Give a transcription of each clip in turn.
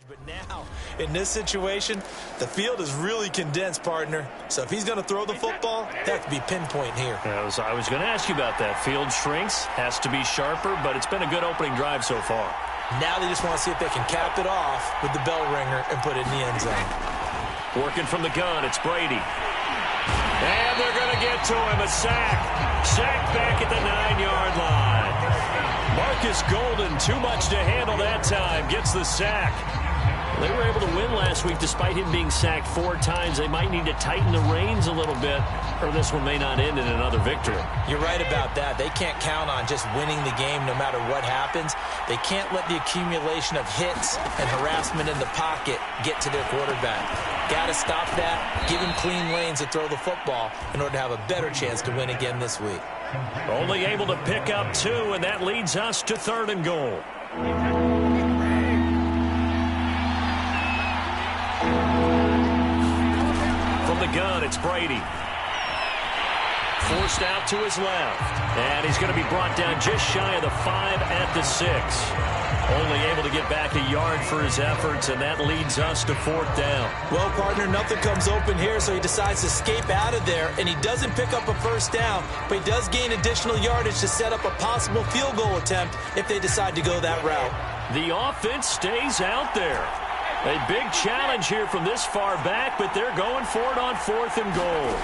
But now, in this situation, the field is really condensed, partner. So if he's going to throw the football, they have to be pinpoint here. I was going to ask you about that. Field shrinks, has to be sharper, but it's been a good opening drive so far. Now they just want to see if they can cap it off with the bell ringer and put it in the end zone. Working from the gun, it's Brady. And they're going to get to him, a sack. Sack back at the 9-yard line. Marcus Golden, too much to handle that time, gets the sack. They were able to win last week despite him being sacked 4 times. They might need to tighten the reins a little bit, or this one may not end in another victory. You're right about that. They can't count on just winning the game no matter what happens. They can't let the accumulation of hits and harassment in the pocket get to their quarterback. Got to stop that, give him clean lanes to throw the football in order to have a better chance to win again this week. Only able to pick up 2, and that leads us to 3rd and goal. From the gun, it's Brady. Forced out to his left. And he's going to be brought down just shy of the 5 at the 6. Only able to get back a yard for his efforts, and that leads us to 4th down. Well, partner, nothing comes open here, so he decides to escape out of there, and he doesn't pick up a 1st down, but he does gain additional yardage to set up a possible field goal attempt if they decide to go that route. The offense stays out there. A big challenge here from this far back, but they're going for it on 4th and goal.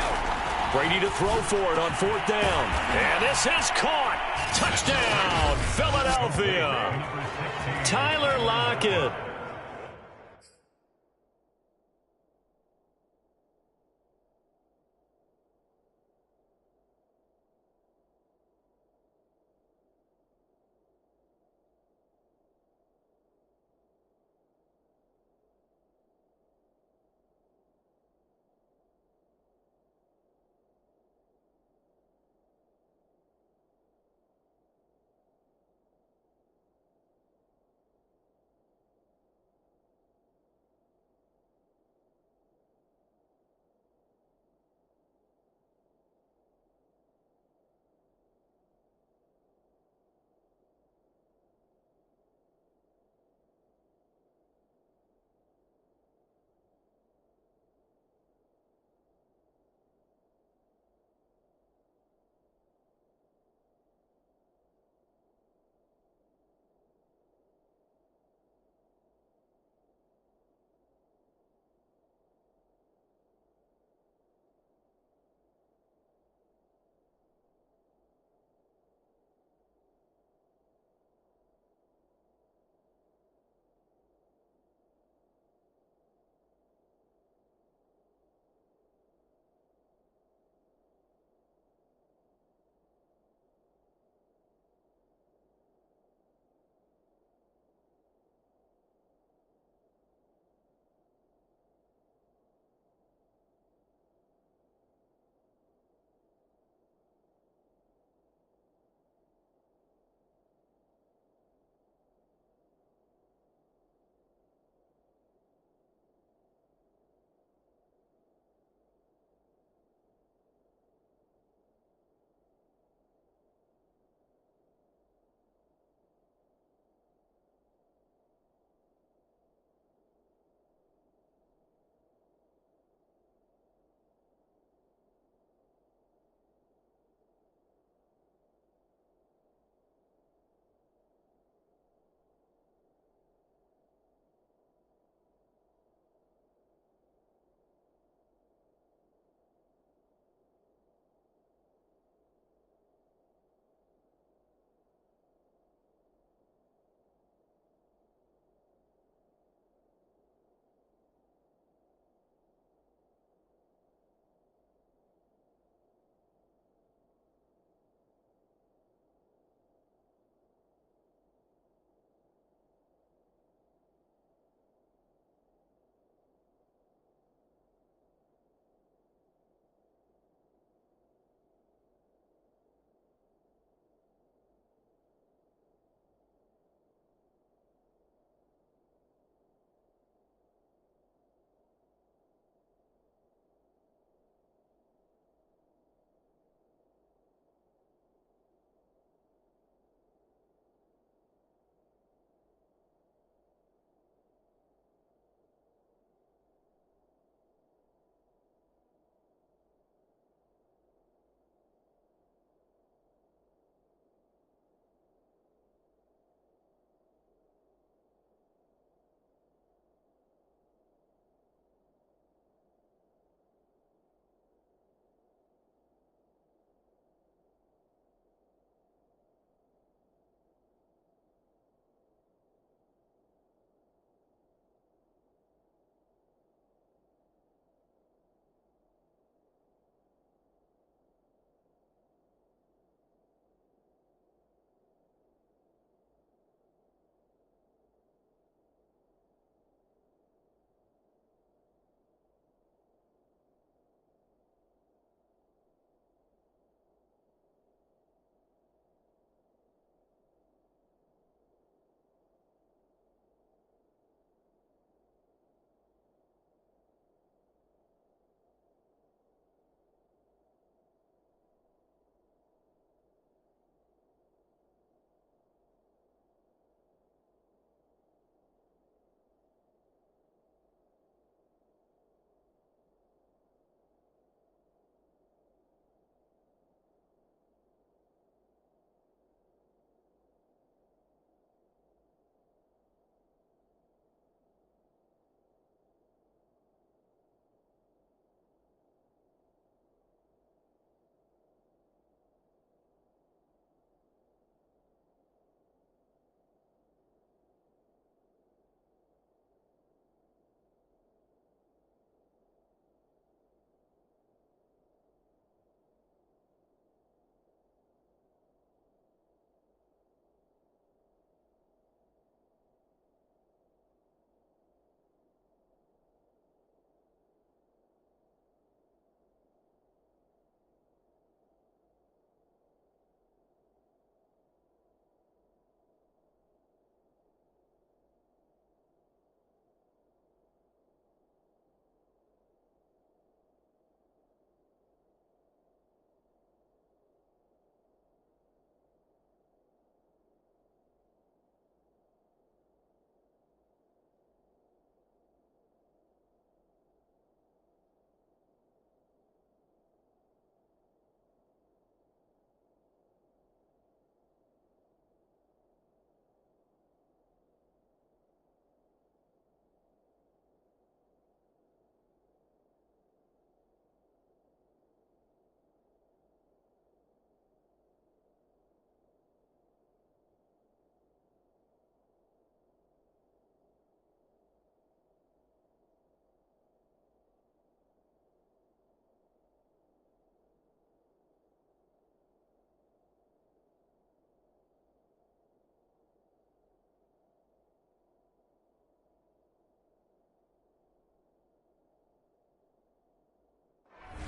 Brady to throw for it on 4th down. And this is caught. Touchdown, Philadelphia. Tyler Lockett.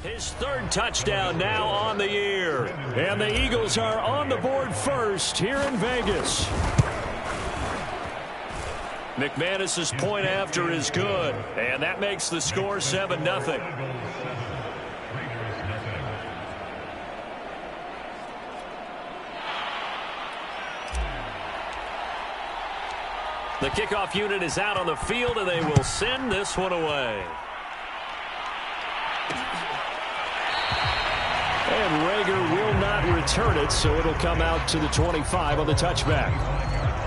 His third touchdown now on the year. And the Eagles are on the board first here in Vegas. McManus's point after is good, and that makes the score 7-0. The kickoff unit is out on the field, and they will send this one away. And Rager will not return it, so it'll come out to the 25 on the touchback.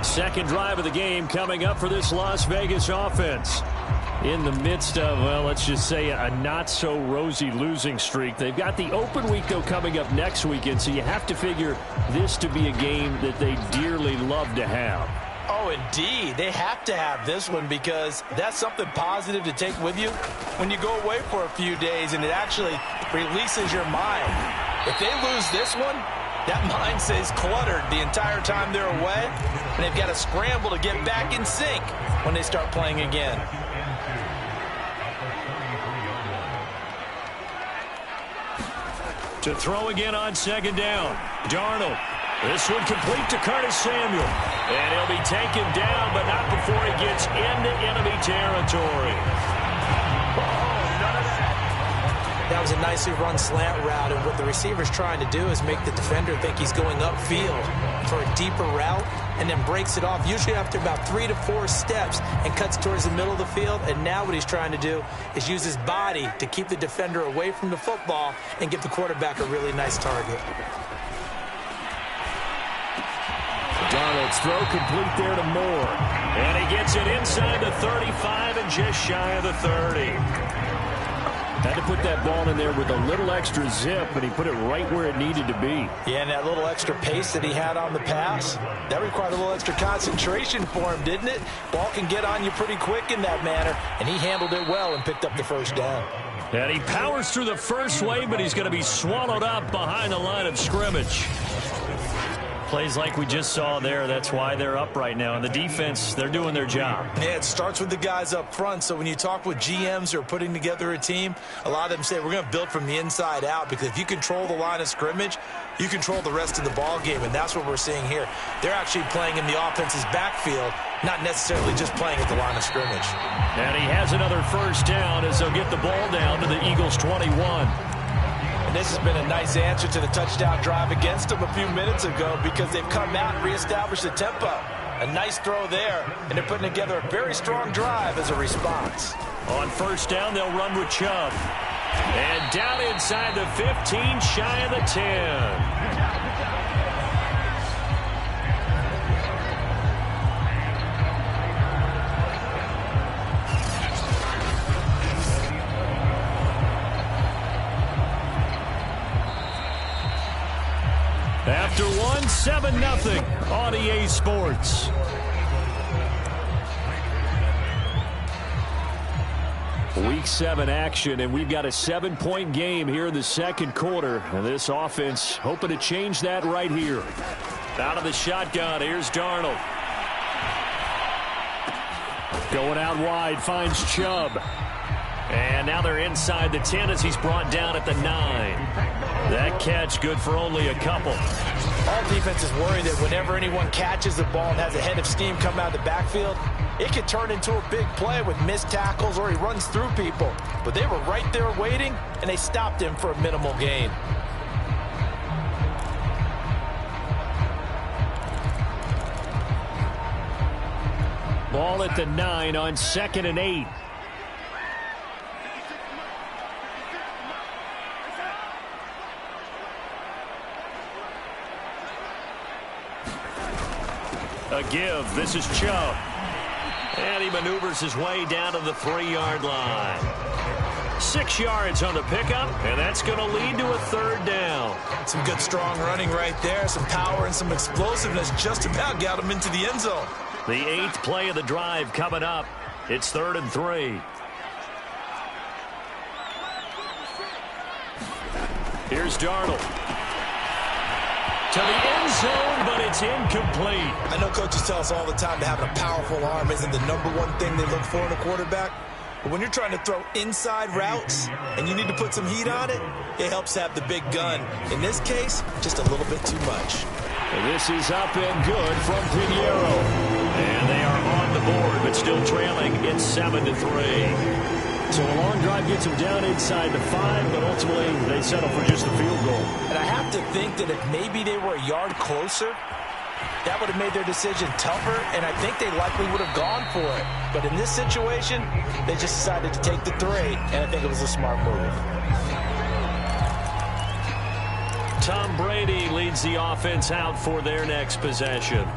Second drive of the game coming up for this Las Vegas offense. In the midst of, well, let's just say a not-so-rosy losing streak. They've got the open week, though, coming up next weekend, so you have to figure this to be a game that they dearly love to have. Oh, indeed. They have to have this one because that's something positive to take with you when you go away for a few days, and it actually releases your mind. If they lose this one, that mind stays cluttered the entire time they're away, and they've got to scramble to get back in sync when they start playing again. To throw again on second down. Darnold. This one complete to Curtis Samuel. And he'll be taken down, but not before he gets into enemy territory. That was a nicely run slant route, and what the receiver's trying to do is make the defender think he's going upfield for a deeper route and then breaks it off, usually after about 3 to 4 steps, and cuts towards the middle of the field. And now what he's trying to do is use his body to keep the defender away from the football and give the quarterback a really nice target. Darnold's throw complete there to Moore. And he gets it inside the 35 and just shy of the 30. Had to put that ball in there with a little extra zip, but he put it right where it needed to be. Yeah, and that little extra pace that he had on the pass, that required a little extra concentration for him, didn't it? Ball can get on you pretty quick in that manner, and he handled it well and picked up the first down. And he powers through the first wave, but he's going to be swallowed up behind the line of scrimmage. Plays like we just saw there, that's why they're up right now. And the defense, they're doing their job. Yeah, it starts with the guys up front. So when you talk with GMs who are putting together a team, a lot of them say we're going to build from the inside out, because if you control the line of scrimmage, you control the rest of the ball game, and that's what we're seeing here. They're actually playing in the offense's backfield, not necessarily just playing at the line of scrimmage. And he has another first down as they'll get the ball down to the Eagles' 21. This has been a nice answer to the touchdown drive against them a few minutes ago, because they've come out and reestablished the tempo. A nice throw there, and they're putting together a very strong drive as a response. On first down, they'll run with Chubb. And down inside the 15, shy of the 10. After one, 7-0 on EA Sports. Week 7 action, and we've got a 7-point game here in the second quarter. And this offense hoping to change that right here. Out of the shotgun, here's Darnold. Going out wide, finds Chubb. And now they're inside the 10 as he's brought down at the 9. That catch good for only a couple. All defenses worry that whenever anyone catches the ball and has a head of steam come out of the backfield, it could turn into a big play with missed tackles or he runs through people. But they were right there waiting, and they stopped him for a minimal gain. Ball at the 9 on 2nd and 8. A give. This is Chubb. And he maneuvers his way down to the 3-yard line. 6 yards on the pickup, and that's going to lead to a third down. Some good, strong running right there. Some power and some explosiveness just about got him into the end zone. The 8th play of the drive coming up. It's 3rd and 3. Here's Darnold. To the end zone, but it's incomplete. I know coaches tell us all the time that having a powerful arm isn't the #1 thing they look for in a quarterback. But when you're trying to throw inside routes and you need to put some heat on it, it helps have the big gun. In this case, just a little bit too much. And this is up and good from Pinheiro. And they are on the board, but still trailing. It's 7-3. So a long drive gets them down inside the 5, but ultimately they settle for just the field goal. And I have to think that if maybe they were a yard closer, that would have made their decision tougher, and I think they likely would have gone for it. But in this situation, they just decided to take the 3, and I think it was a smart move. Tom Brady leads the offense out for their next possession.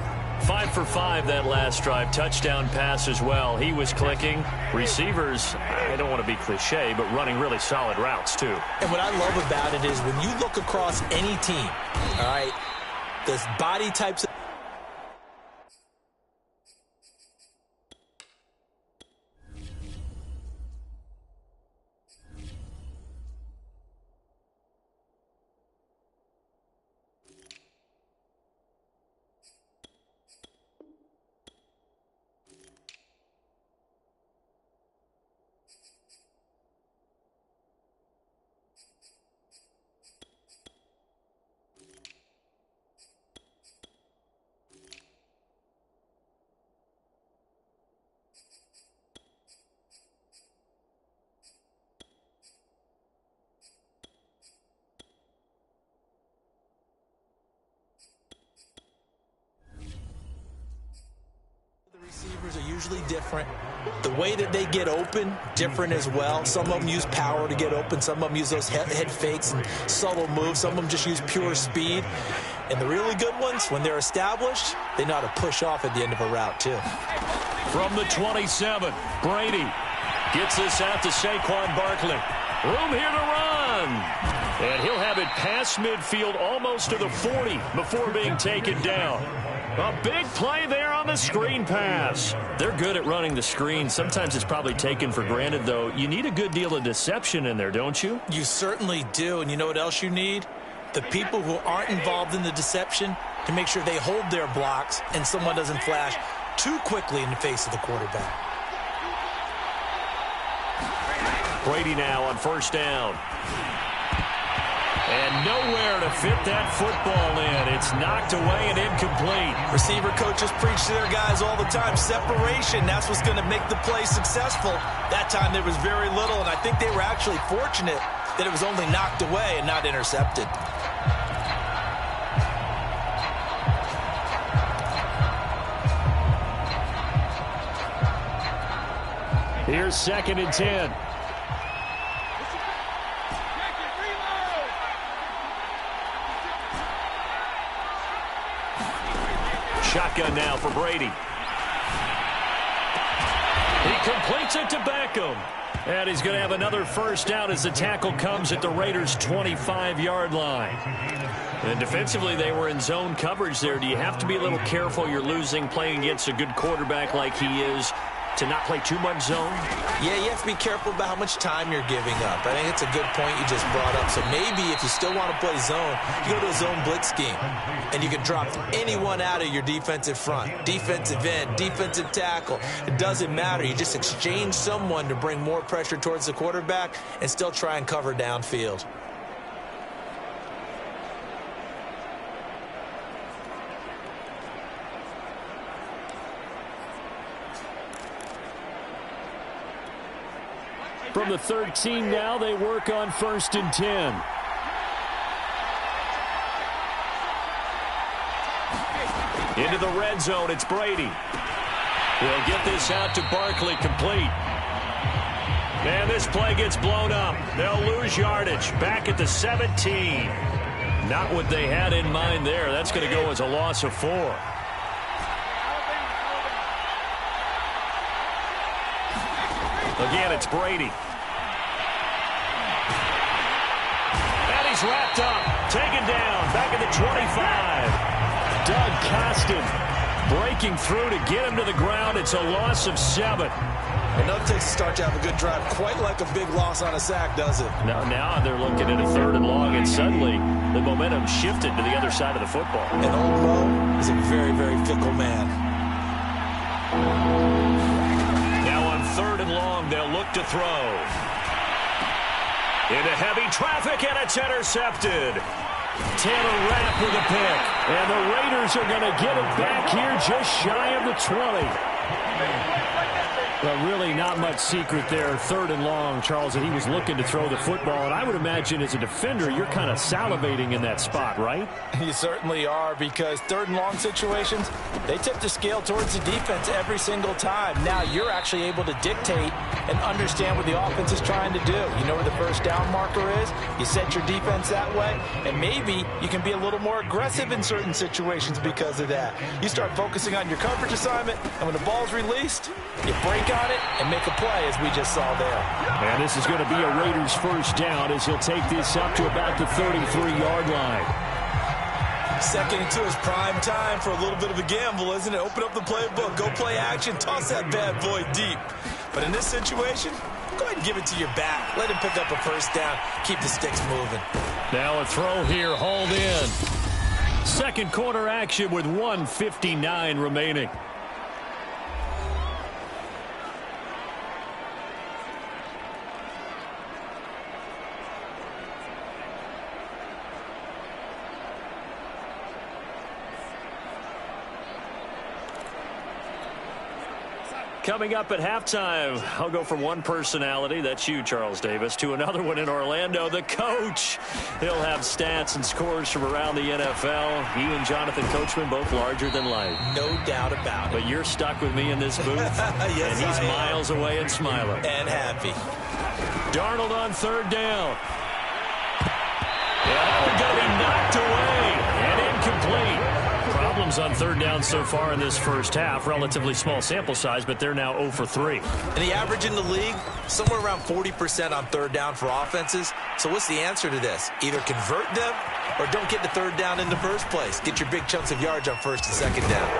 5 for 5 that last drive. Touchdown pass as well. He was clicking. Receivers, I don't want to be cliche, but running really solid routes too. And what I love about it is when you look across any team, all right, there's body types of receivers are usually different. The way that they get open, different as well. Some of them use power to get open. Some of them use those head fakes and subtle moves. Some of them just use pure speed. And the really good ones, when they're established, they know how to push off at the end of a route, too. From the 27, Brady gets this out to Saquon Barkley. Room here to run. And he'll have it past midfield almost to the 40 before being taken down. A big play there on the screen pass. They're good at running the screen. Sometimes it's probably taken for granted, though. You need a good deal of deception in there, don't you? You certainly do. And you know what else you need? The people who aren't involved in the deception to make sure they hold their blocks and someone doesn't flash too quickly in the face of the quarterback. Brady now on first down. And nowhere to fit that football in. It's knocked away and incomplete. Receiver coaches preach to their guys all the time. Separation, that's what's going to make the play successful. That time there was very little, and I think they were actually fortunate that it was only knocked away and not intercepted. Here's 2nd and 10. Shotgun now for Brady. He completes it to Beckham. And he's going to have another first down as the tackle comes at the Raiders' 25-yard line. And defensively, they were in zone coverage there. Do you have to be a little careful? You're losing, playing against a good quarterback like he is, to not play too much zone? Yeah, you have to be careful about how much time you're giving up. I think it's a good point you just brought up. So maybe if you still want to play zone, you go to a zone blitz scheme. And you can drop anyone out of your defensive front. Defensive end, defensive tackle. It doesn't matter. You just exchange someone to bring more pressure towards the quarterback and still try and cover downfield. From the 13 now, they work on 1st and 10. Into the red zone, it's Brady. He'll get this out to Barkley, complete. And this play gets blown up. They'll lose yardage. Back at the 17. Not what they had in mind there. That's going to go as a loss of 4. Again, it's Brady. And he's wrapped up. Taken down. Back at the 25. Doug Costin breaking through to get him to the ground. It's a loss of 7. Enough takes to start to have a good drive. Quite like a big loss on a sack, does it? Now they're looking at a 3rd and long, and suddenly the momentum shifted to the other side of the football. And old Mo is a very, very fickle man. Now on 3rd and long 1. They'll look to throw. Into heavy traffic, and it's intercepted. Taylor Rapp with a pick. And the Raiders are going to get it back here just shy of the 20. Well, really not much secret there. 3rd and long, Charles, that he was looking to throw the football. And I would imagine as a defender, you're kind of salivating in that spot, right? You certainly are, because 3rd and long situations, they tip the scale towards the defense every single time. Now you're actually able to dictate and understand what the offense is trying to do. You know where the first down marker is. You set your defense that way, and maybe you can be a little more aggressive in certain situations because of that. You start focusing on your coverage assignment, and when the ball's released, you break on it and make a play, as we just saw there. And this is going to be a Raiders first down as he'll take this up to about the 33-yard line. 2nd and 2 is prime time for a little bit of a gamble, isn't it? Open up the playbook, go play action, toss that bad boy deep. But in this situation, go ahead and give it to your back. Let him pick up a first down. Keep the sticks moving. Now a throw here, hauled in. 2nd quarter action with 1:59 remaining. Coming up at halftime, I'll go from one personality, that's you, Charles Davis, to another one in Orlando, the coach. He'll have stats and scores from around the NFL. He and Jonathan Coachman, both larger than life. No doubt about it. But you're stuck with me in this booth, yes, and he's miles away and smiling. And happy. Darnold on 3rd down. Yeah, going to be knocked away and incomplete. Problems on 3rd down so far in this first half. Relatively small sample size, but they're now 0 for 3. And the average in the league, somewhere around 40% on 3rd down for offenses. So what's the answer to this? Either convert them or don't get the 3rd down in the first place. Get your big chunks of yards on 1st and 2nd down.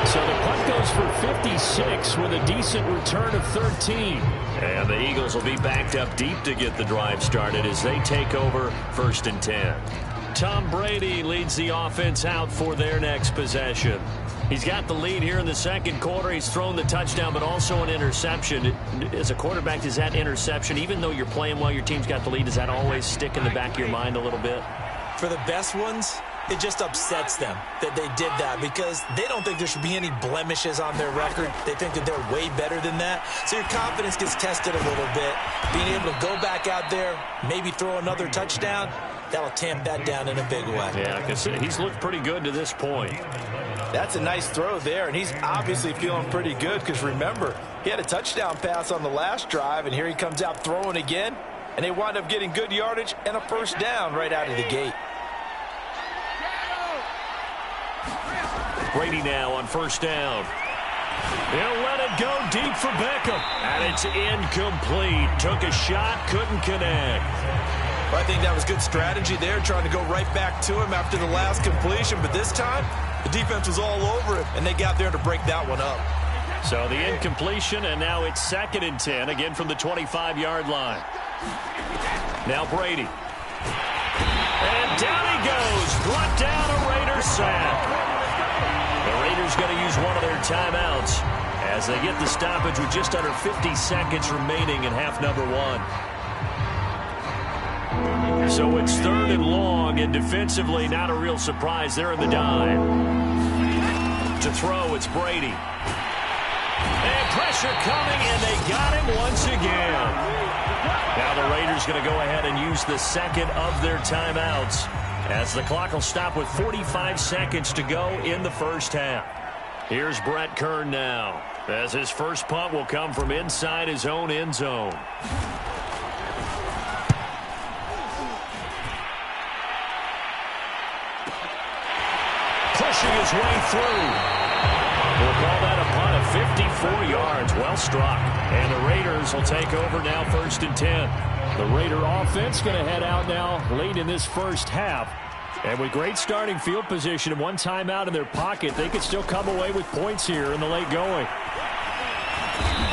So the punt goes for 56 with a decent return of 13. And the Eagles will be backed up deep to get the drive started as they take over 1st and 10. Tom Brady leads the offense out for their next possession. He's got the lead here in the 2nd quarter. He's thrown the touchdown, but also an interception. As a quarterback, does that interception, even though you're playing well, your team's got the lead, does that always stick in the back of your mind a little bit? For the best ones, it just upsets them that they did that because they don't think there should be any blemishes on their record. They think that they're way better than that. So your confidence gets tested a little bit. Being able to go back out there, maybe throw another touchdown, that'll tamp that down in a big way. Yeah, because he's looked pretty good to this point. That's a nice throw there, and he's obviously feeling pretty good because, remember, he had a touchdown pass on the last drive, and here he comes out throwing again, and they wind up getting good yardage and a first down right out of the gate. Brady now on 1st down. He'll let it go deep for Beckham, and it's incomplete. Took a shot, couldn't connect. Well, I think that was good strategy there, trying to go right back to him after the last completion. But this time, the defense was all over him, and they got there to break that one up. So the incompletion, and now it's 2nd and 10, again from the 25-yard line. Now Brady. And down he goes. Brought down a Raiders sack. The Raiders going to use one of their timeouts as they get the stoppage with just under 50 seconds remaining in half number 1. So it's 3rd and long, and defensively not a real surprise. They're in the dime. To throw, it's Brady. And pressure coming, and they got him once again. Now the Raiders going to go ahead and use the 2nd of their timeouts as the clock will stop with 45 seconds to go in the first half. Here's Brett Kern now as his first punt will come from inside his own end zone. Pushing his way through. We'll call that a punt of 54 yards. Well struck. And the Raiders will take over now 1st and 10. The Raider offense going to head out now late in this first half. And with great starting field position and one timeout in their pocket, they could still come away with points here in the late going.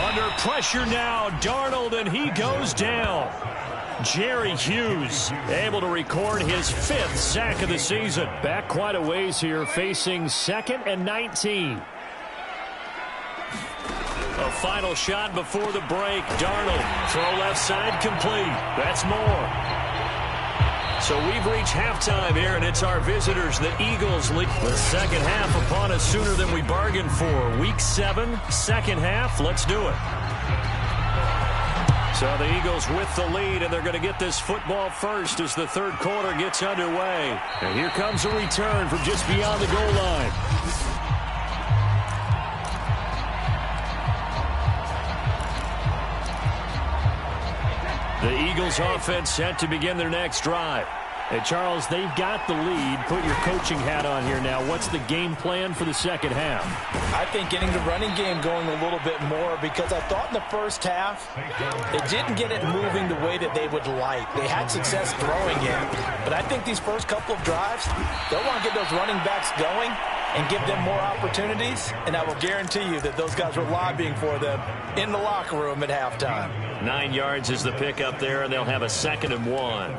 Under pressure now, Darnold, and he goes down. Jerry Hughes able to record his 5th sack of the season. Back quite a ways here, facing 2nd and 19. A final shot before the break. Darnold, throw left side, complete. That's more. So we've reached halftime here, and it's our visitors, the Eagles, lead the second half upon us sooner than we bargained for. Week 7, second half. Let's do it. So the Eagles with the lead, and they're going to get this football first as the third quarter gets underway. And here comes a return from just beyond the goal line. The Eagles offense set to begin their next drive. Hey, Charles, they've got the lead. Put your coaching hat on here now. What's the game plan for the second half? I think getting the running game going a little bit more, because I thought in the first half they didn't get it moving the way that they would like. They had success throwing it, but I think these first couple of drives, they'll want to get those running backs going and give them more opportunities, and I will guarantee you that those guys were lobbying for them in the locker room at halftime. 9 yards is the pickup there, and they'll have a 2nd and 1.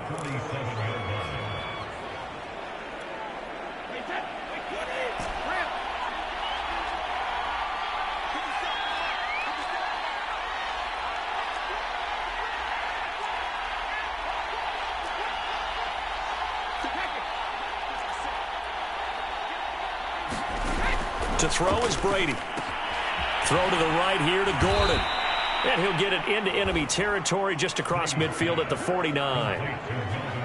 To throw is Brady. Throw to the right here to Gordon. And he'll get it into enemy territory just across midfield at the 49.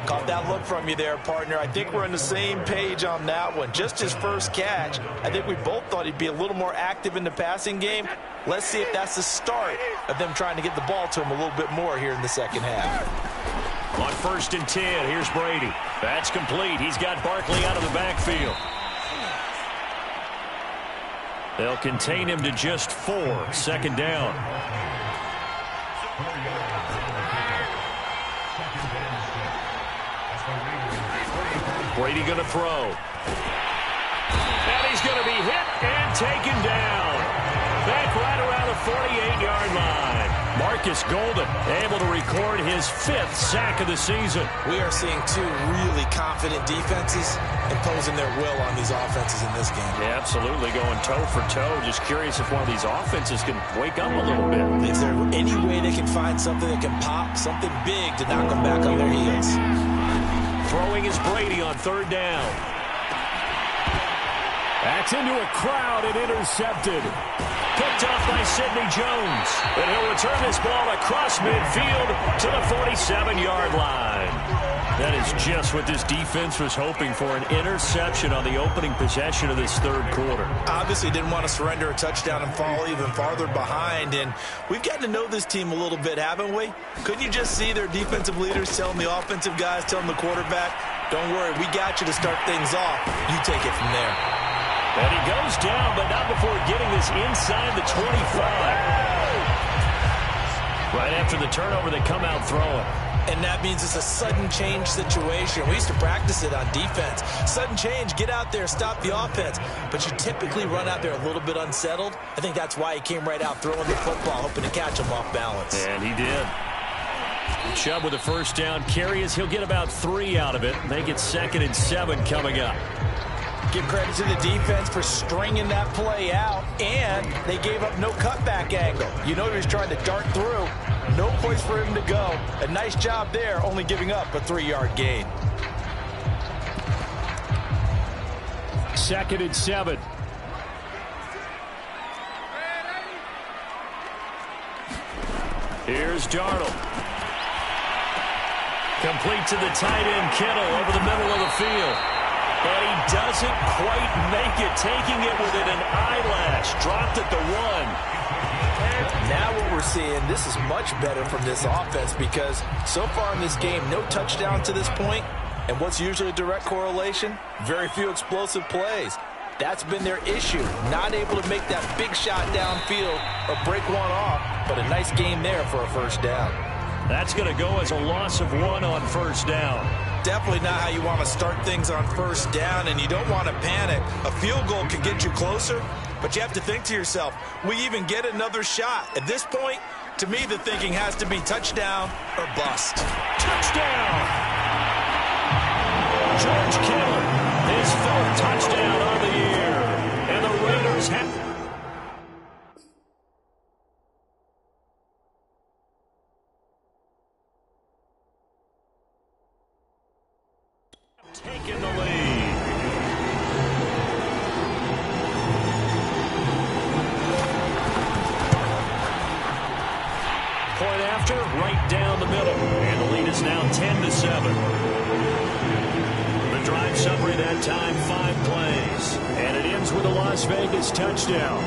Caught that look from you there, partner. I think we're on the same page on that one. Just his first catch. I think we both thought he'd be a little more active in the passing game. Let's see if that's the start of them trying to get the ball to him a little bit more here in the second half. On 1st and 10, here's Brady. That's complete. He's got Barkley out of the backfield. They'll contain him to just 4. 2nd down. Brady going to throw. And he's going to be hit and taken down. Back right around the 48-yard line. Marcus Golden able to record his 5th sack of the season. We are seeing 2 really confident defenses imposing their will on these offenses in this game. Yeah, absolutely, going toe for toe. Just curious if one of these offenses can wake up a little bit. Is there any way they can find something that can pop, something big to knock them back on their heels? Throwing is Brady on 3rd down. That's into a crowd and intercepted. Picked off by Sidney Jones. And he'll return this ball across midfield to the 47-yard line. That is just what this defense was hoping for, an interception on the opening possession of this third quarter. Obviously didn't want to surrender a touchdown and fall even farther behind. And we've gotten to know this team a little bit, haven't we? Couldn't you just see their defensive leaders telling the offensive guys, telling the quarterback, don't worry, we got you to start things off. You take it from there. And he goes down, but not before getting this inside the 25. Right after the turnover, they come out throwing. And that means it's a sudden change situation. We used to practice it on defense. Sudden change, get out there, stop the offense. But you typically run out there a little bit unsettled. I think that's why he came right out throwing the football, hoping to catch him off balance. And he did. Chubb with a 1st down carry as he'll get about 3 out of it. Make it 2nd and 7 coming up. Give credit to the defense for stringing that play out, and they gave up no cutback angle. You know he was trying to dart through. No place for him to go. A nice job there, only giving up a 3-yard gain. 2nd and 7. Here's Darnold. Complete to the tight end, Kittle, over the middle of the field. And he doesn't quite make it, taking it within an eyelash. Dropped at the 1. Now what we're seeing, this is much better from this offense, because so far in this game, no touchdown to this point. And what's usually a direct correlation? Very few explosive plays. That's been their issue. Not able to make that big shot downfield or break one off, but a nice game there for a 1st down. That's going to go as a loss of 1 on 1st down. Definitely not how you want to start things on 1st down, and you don't want to panic. A field goal can get you closer, but you have to think to yourself, we even get another shot. At this point, to me, the thinking has to be touchdown or bust. Touchdown! George Kittle, his 4th touchdown on the year. And the Raiders have... after, right down the middle. And the lead is now 10-7. The drive summary that time, 5 plays. And it ends with a Las Vegas touchdown.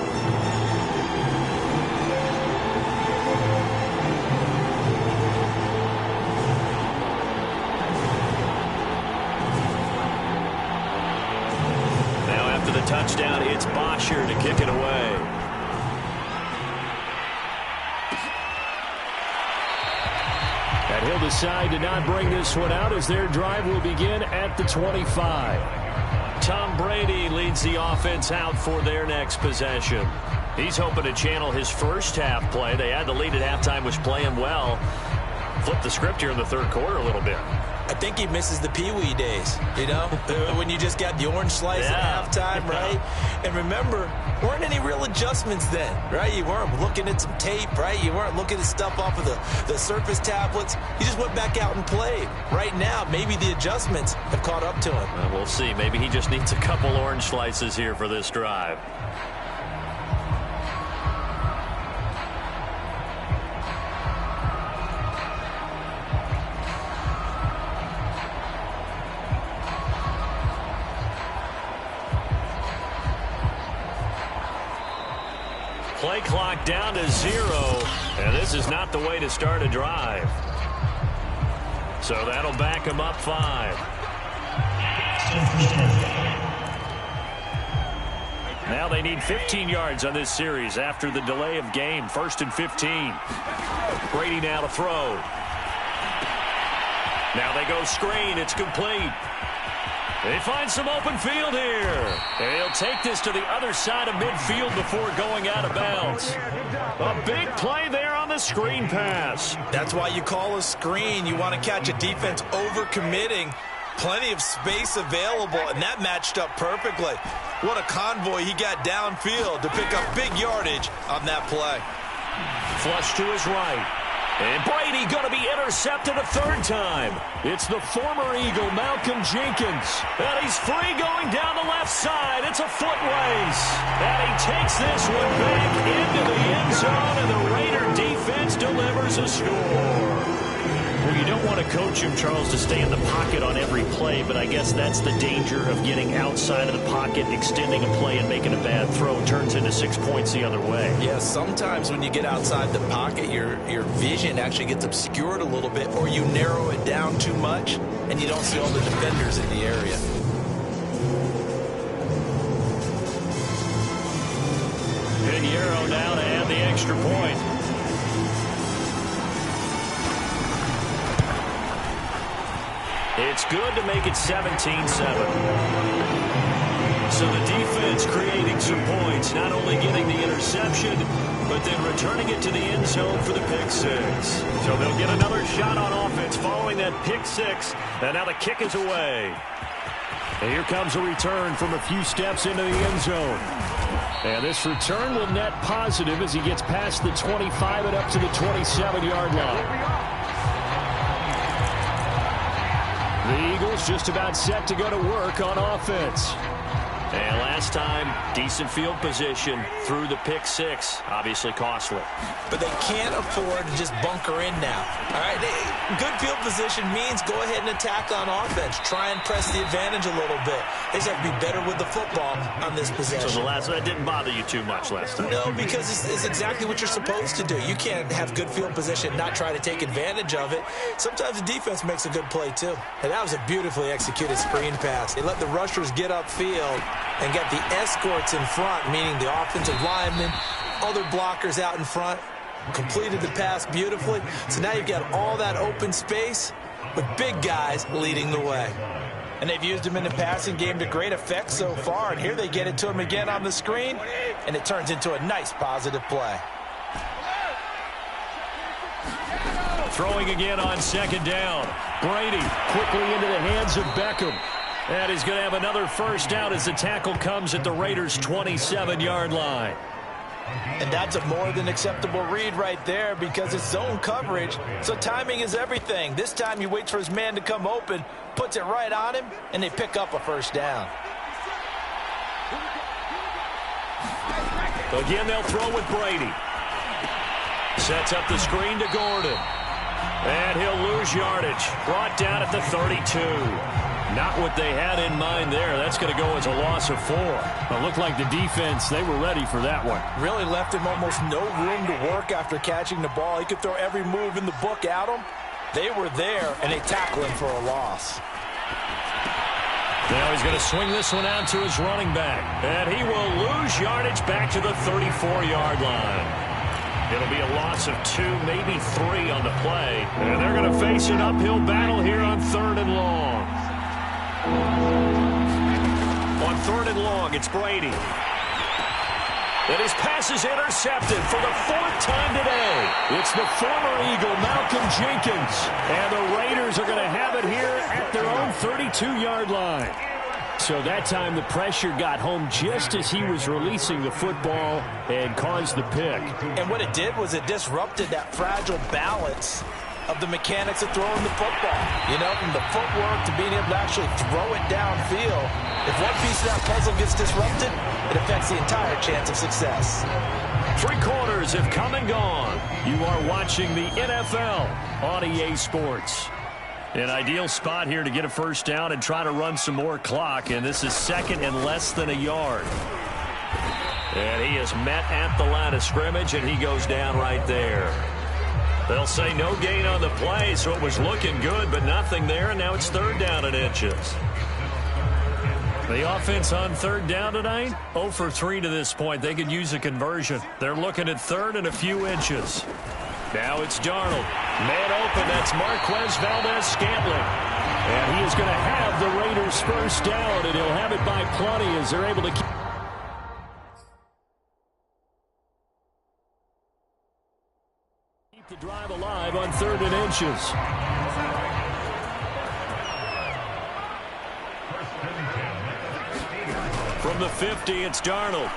Now after the touchdown, it's Bosher to kick it away. And he'll decide to not bring this one out as their drive will begin at the 25. Tom Brady leads the offense out for their next possession. He's hoping to channel his first half play. They had the lead at halftime, was playing well. Flip the script here in the third quarter a little bit. I think he misses the Pee-wee days, you know, when you just got the orange slice at halftime, right? And remember, weren't any real adjustments then, right? You weren't looking at some tape, right? You weren't looking at stuff off of the Surface tablets. You just went back out and played. Right now, maybe the adjustments have caught up to him. Well, we'll see. Maybe he just needs a couple orange slices here for this drive. Play clock down to 0, and this is not the way to start a drive. So that'll back him up 5. Now they need 15 yards on this series after the delay of game. 1st and 15. Brady now to throw. Now they go screen. It's complete. They find some open field here. And he'll take this to the other side of midfield before going out of bounds. A big play there on the screen pass. That's why you call a screen. You want to catch a defense over-committing. Plenty of space available, and that matched up perfectly. What a convoy he got downfield to pick up big yardage on that play. Flush to his right. And Brady going to be intercepted a 3rd time. It's the former Eagle, Malcolm Jenkins. And he's free going down the left side. It's a foot race. And he takes this one back into the end zone, and the Raider defense delivers a score. Well, you don't want to coach him, Charles, to stay in the pocket on every play, but I guess that's the danger of getting outside of the pocket, extending a play, and making a bad throw. Turns into 6 points the other way. Yeah, sometimes when you get outside the pocket, your vision actually gets obscured a little bit, or you narrow it down too much, and you don't see all the defenders in the area. Pinheiro now to add the extra point. It's good to make it 17-7. So the defense creating some points, not only getting the interception, but then returning it to the end zone for the pick 6. So they'll get another shot on offense following that pick 6, and now the kick is away. And here comes a return from a few steps into the end zone. And this return will net positive as he gets past the 25 and up to the 27-yard line. The Eagles just about set to go to work on offense. And last time, decent field position through the pick 6. Obviously costly. But they can't afford to just bunker in now. All right, good field position means go ahead and attack on offense. Try and press the advantage a little bit. They just have to be better with the football on this possession. So that didn't bother you too much last time? No, because it's exactly what you're supposed to do. You can't have good field position and not try to take advantage of it. Sometimes the defense makes a good play, too. And that was a beautifully executed screen pass. They let the rushers get upfield and got the escorts in front, meaning the offensive linemen, other blockers out in front, completed the pass beautifully. So now you've got all that open space with big guys leading the way. And they've used him in the passing game to great effect so far. And here they get it to him again on the screen, and it turns into a nice positive play. Throwing again on 2nd down. Brady quickly into the hands of Beckham. And he's going to have another first down as the tackle comes at the Raiders' 27-yard line. And that's a more than acceptable read right there because it's zone coverage, so timing is everything. This time he waits for his man to come open, puts it right on him, and they pick up a first down. Again, they'll throw with Brady. Sets up the screen to Gordon. And he'll lose yardage. Brought down at the 32. Not what they had in mind there. That's going to go as a loss of 4. It looked like the defense, they were ready for that one. Really left him almost no room to work after catching the ball. He could throw every move in the book at him. They were there, and they tackled him for a loss. Now he's going to swing this one out to his running back. And he will lose yardage back to the 34-yard line. It'll be a loss of 2, maybe 3 on the play. And they're going to face an uphill battle here on 3rd and long. On 3rd and long, it's Brady. And his pass is intercepted for the 4th time today. It's the former Eagle, Malcolm Jenkins. And the Raiders are going to have it here at their own 32-yard line. So that time the pressure got home just as he was releasing the football and caused the pick. And what it did was it disrupted that fragile balance of the mechanics of throwing the football. You know, from the footwork to being able to actually throw it downfield. If one piece of that puzzle gets disrupted, it affects the entire chance of success. 3 quarters have come and gone. You are watching the NFL on EA Sports. An ideal spot here to get a first down and try to run some more clock, and this is 2nd and less than a yard. And he is met at the line of scrimmage, and he goes down right there. They'll say no gain on the play, so it was looking good, but nothing there, and now it's 3rd down and inches. The offense on 3rd down tonight, 0 for 3 to this point. They could use a conversion. They're looking at 3rd and a few inches. Now it's Darnold. Man open, that's Marquez Valdez-Scantling. And he is going to have the Raiders first down, and he'll have it by plenty as they're able to keep the drive alive on 3rd and inches. From the 50, it's Darnold.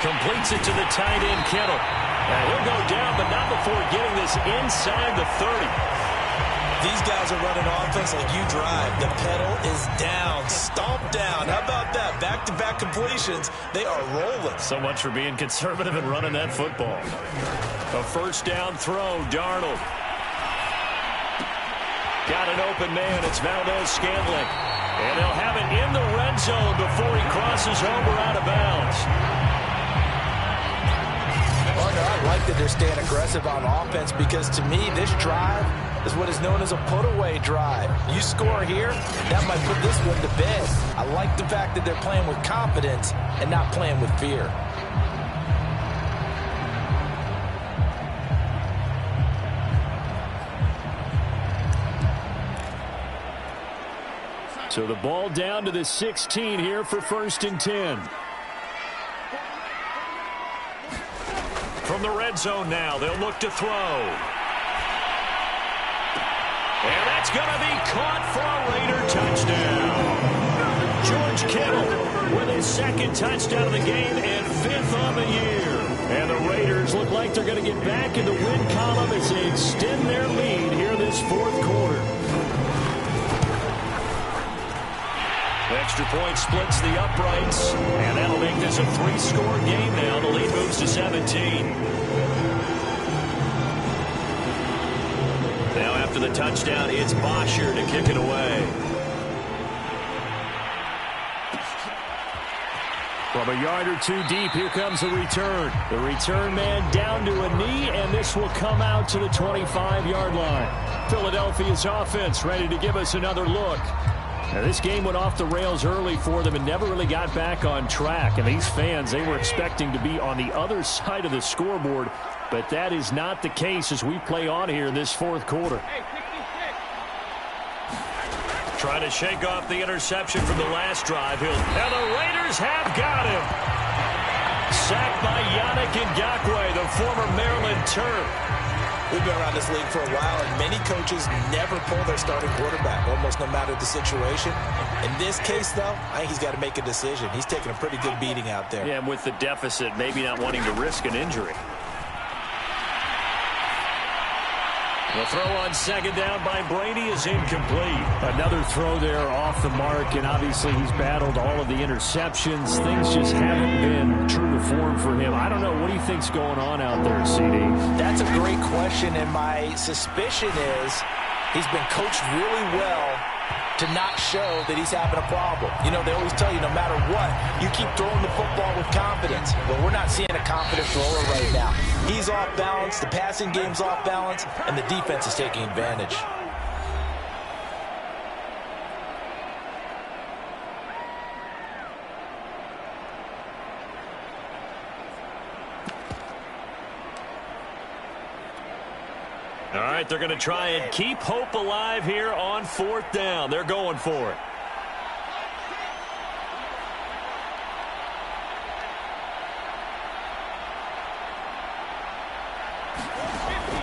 Completes it to the tight end, Kittle. And he'll go down, but not before getting this inside the 30. These guys are running offense like you drive. The pedal is down, stomp down. How about that? Back-to-back completions. They are rolling. So much for being conservative and running that football. A first down throw, Darnold. Got an open man. It's Valdez-Scantling. And they'll have it in the red zone before he crosses over out of bounds. I like that they're staying aggressive on offense because, to me, this drive is what is known as a put-away drive. You score here, that might put this one to bed. I like the fact that they're playing with confidence and not playing with fear. So the ball down to the 16 here for 1st and 10. From the red zone now, they'll look to throw. And that's going to be caught for a Raider touchdown. George Kittle with his 2nd touchdown of the game and 5th on the year. And the Raiders look like they're going to get back in the win column as they extend their lead here this 4th quarter. Extra point splits the uprights, and that'll make this a 3-score game now. The lead moves to 17. Now after the touchdown, it's Bosher to kick it away. From a yard or 2 deep, here comes the return. The return man down to a knee, and this will come out to the 25-yard line. Philadelphia's offense ready to give us another look. Now, this game went off the rails early for them and never really got back on track. And these fans, they were expecting to be on the other side of the scoreboard, but that is not the case as we play on here in this 4th quarter. Trying to shake off the interception from the last drive. And the Raiders have got him. Sacked by Yannick Ngakoue, the former Maryland Terp. We've been around this league for a while, and many coaches never pull their starting quarterback, almost no matter the situation. In this case, though, I think he's got to make a decision. He's taking a pretty good beating out there. Yeah, and with the deficit, maybe not wanting to risk an injury. The throw on second down by Brady is incomplete. Another throw there off the mark, and obviously he's battled all of the interceptions. Things just haven't been true to form for him. I don't know. What do you think's going on out there, CD? That's a great question, and my suspicion is he's been coached really well to not show that he's having a problem. You know, they always tell you no matter what, you keep throwing the football with confidence. Well, we're not seeing a confident thrower right now. He's off balance, the passing game's off balance, and the defense is taking advantage. All right, they're going to try and keep hope alive here on fourth down. They're going for it.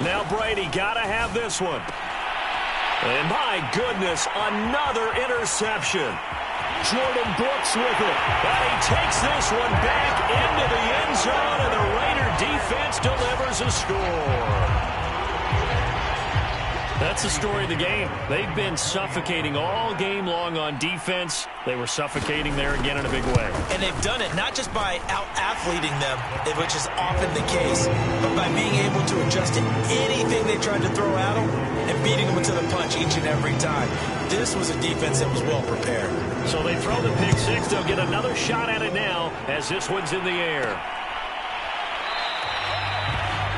Now Brady got to have this one. And my goodness, another interception. Jordan Brooks with it. But he takes this one back into the end zone, and the Raider defense delivers a score. That's the story of the game. They've been suffocating all game long on defense. They were suffocating there again in a big way. And they've done it not just by out-athleting them, which is often the case, but by being able to adjust to anything they tried to throw at them and beating them to the punch each and every time. This was a defense that was well prepared. So they throw the pick six. They'll get another shot at it now as this one's in the air.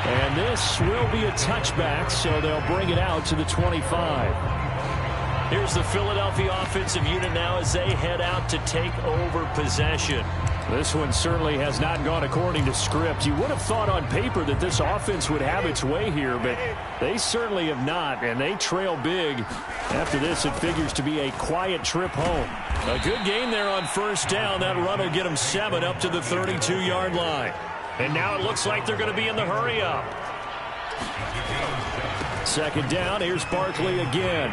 And this will be a touchback, so they'll bring it out to the 25. Here's the Philadelphia offensive unit now as they head out to take over possession. This one certainly has not gone according to script. You would have thought on paper that this offense would have its way here, but they certainly have not, and they trail big. After this, it figures to be a quiet trip home. A good game there on first down. That run will get them 7 up to the 32-yard line. And now it looks like they're going to be in the hurry-up. Second down, here's Barkley again.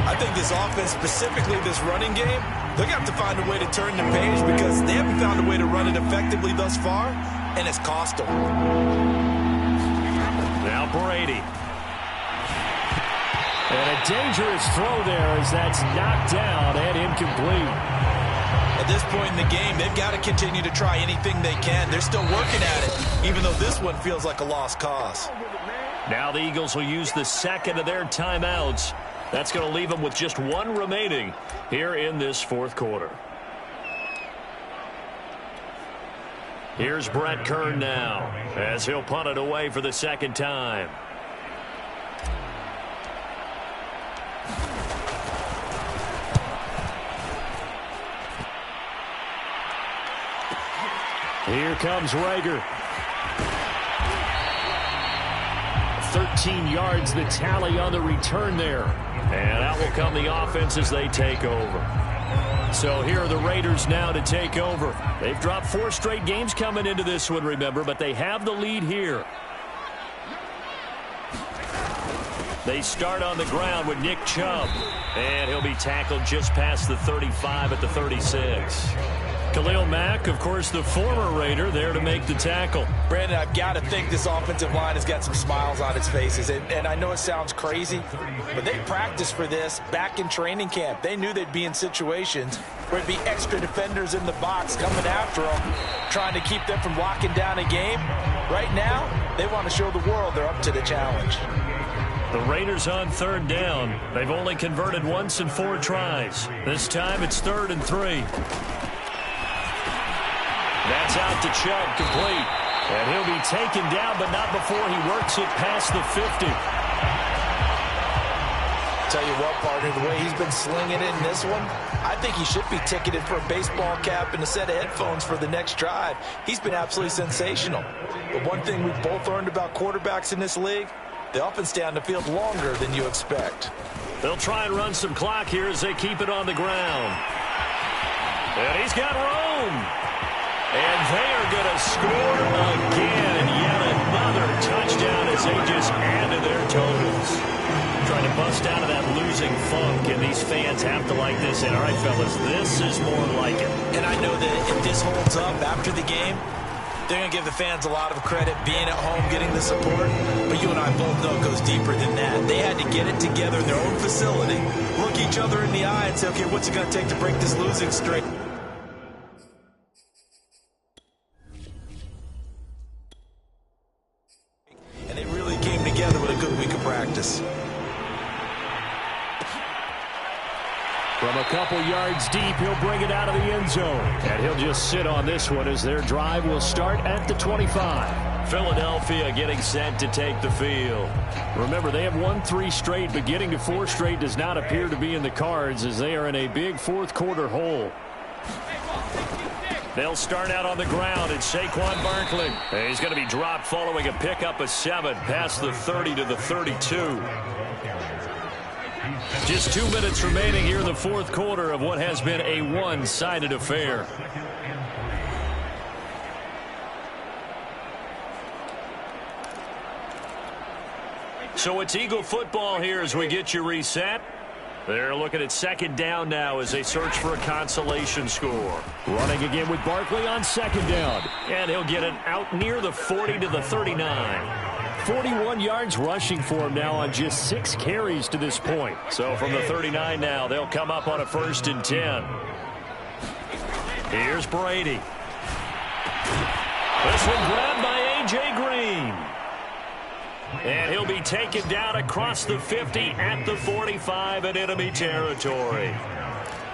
I think this offense, specifically this running game, they're going to have to find a way to turn the page because they haven't found a way to run it effectively thus far, and it's cost them. Now Brady. And a dangerous throw there as that's knocked down and incomplete. At this point in the game, they've got to continue to try anything they can. They're still working at it, even though this one feels like a lost cause. Now the Eagles will use the second of their timeouts. That's going to leave them with just one remaining here in this fourth quarter. Here's Brett Kern now as he'll punt it away for the second time. Here comes Rager. 13 yards the tally on the return there. And out will come the offense as they take over. So here are the Raiders now to take over. They've dropped 4 straight games coming into this one, remember, but they have the lead here. They start on the ground with Nick Chubb. And he'll be tackled just past the 35 at the 36. Khalil Mack, of course, the former Raider, there to make the tackle. Brandon, I've got to think this offensive line has got some smiles on its faces. And I know it sounds crazy, but they practiced for this back in training camp. They knew they'd be in situations where it'd be extra defenders in the box coming after them, trying to keep them from locking down a game. Right now, they want to show the world they're up to the challenge. The Raiders on third down. They've only converted once in 4 tries. This time it's 3rd and 3. That's out to Chubb, complete. And he'll be taken down, but not before he works it past the 50. Tell you what, partner, the way he's been slinging it in this one, I think he should be ticketed for a baseball cap and a set of headphones for the next drive. He's been absolutely sensational. But one thing we've both learned about quarterbacks in this league, they often stay on the field longer than you expect. They'll try and run some clock here as they keep it on the ground. And he's got room. And they are going to score again. And yet another touchdown as they just add to their totals. Trying to bust out of that losing funk, and these fans have to like this. And all right, fellas, this is more like it. And I know that if this holds up after the game, They're going to give the fans a lot of credit being at home, getting the support. But you and I both know it goes deeper than that. They had to get it together in their own facility, look each other in the eye and say, okay, what's it going to take to break this losing streak? And they really came together with a good week of practice. From a couple yards deep, he'll bring it out of the end zone. And he'll just sit on this one as their drive will start at the 25. Philadelphia getting set to take the field. Remember, they have won 3 straight, but getting to 4 straight does not appear to be in the cards as they are in a big fourth-quarter hole. They'll start out on the ground. It's Saquon Barkley. He's going to be dropped following a pickup of 7 past the 30 to the 32. Just 2 minutes remaining here in the fourth quarter of what has been a one-sided affair. So it's Eagle football here as we get you reset. They're looking at second down now as they search for a consolation score. Running again with Barkley on second down. And he'll get it out near the 40 to the 39. 41 yards rushing for him now on just 6 carries to this point. So from the 39 now, they'll come up on a 1st and 10. Here's Brady. This one grabbed by A.J. Green. And he'll be taken down across the 50 at the 45 in enemy territory.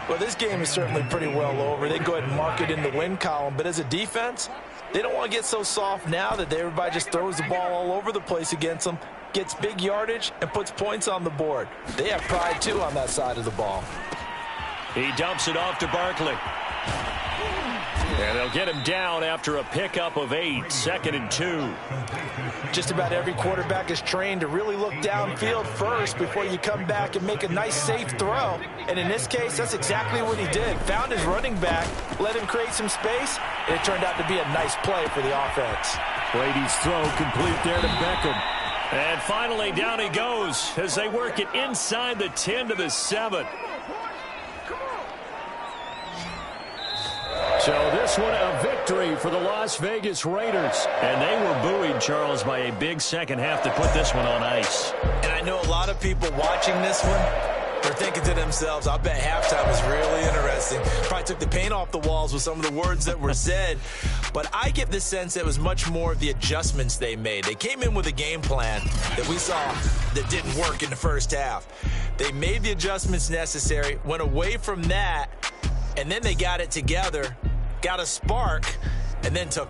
Well, this game is certainly pretty well over. They go ahead and mark it in the win column. But as a defense, they don't want to get so soft now that everybody just throws the ball all over the place against them, gets big yardage, and puts points on the board. They have pride, too, on that side of the ball. He dumps it off to Barkley. And they'll get him down after a pickup of 8, 2nd and 2. Just about every quarterback is trained to really look downfield first before you come back and make a nice, safe throw. And in this case, that's exactly what he did. Found his running back, let him create some space, and it turned out to be a nice play for the offense. Brady's throw complete there to Beckham. And finally, down he goes as they work it inside the 10 to the 7. So this one a victory for the Las Vegas Raiders. And they were buoyed, Charles, by a big second half to put this one on ice. And I know a lot of people watching this one are thinking to themselves, I bet halftime was really interesting. Probably took the paint off the walls with some of the words that were said. But I get the sense it was much more of the adjustments they made. They came in with a game plan that we saw that didn't work in the first half. They made the adjustments necessary, went away from that, and then they got it together, got a spark, and then took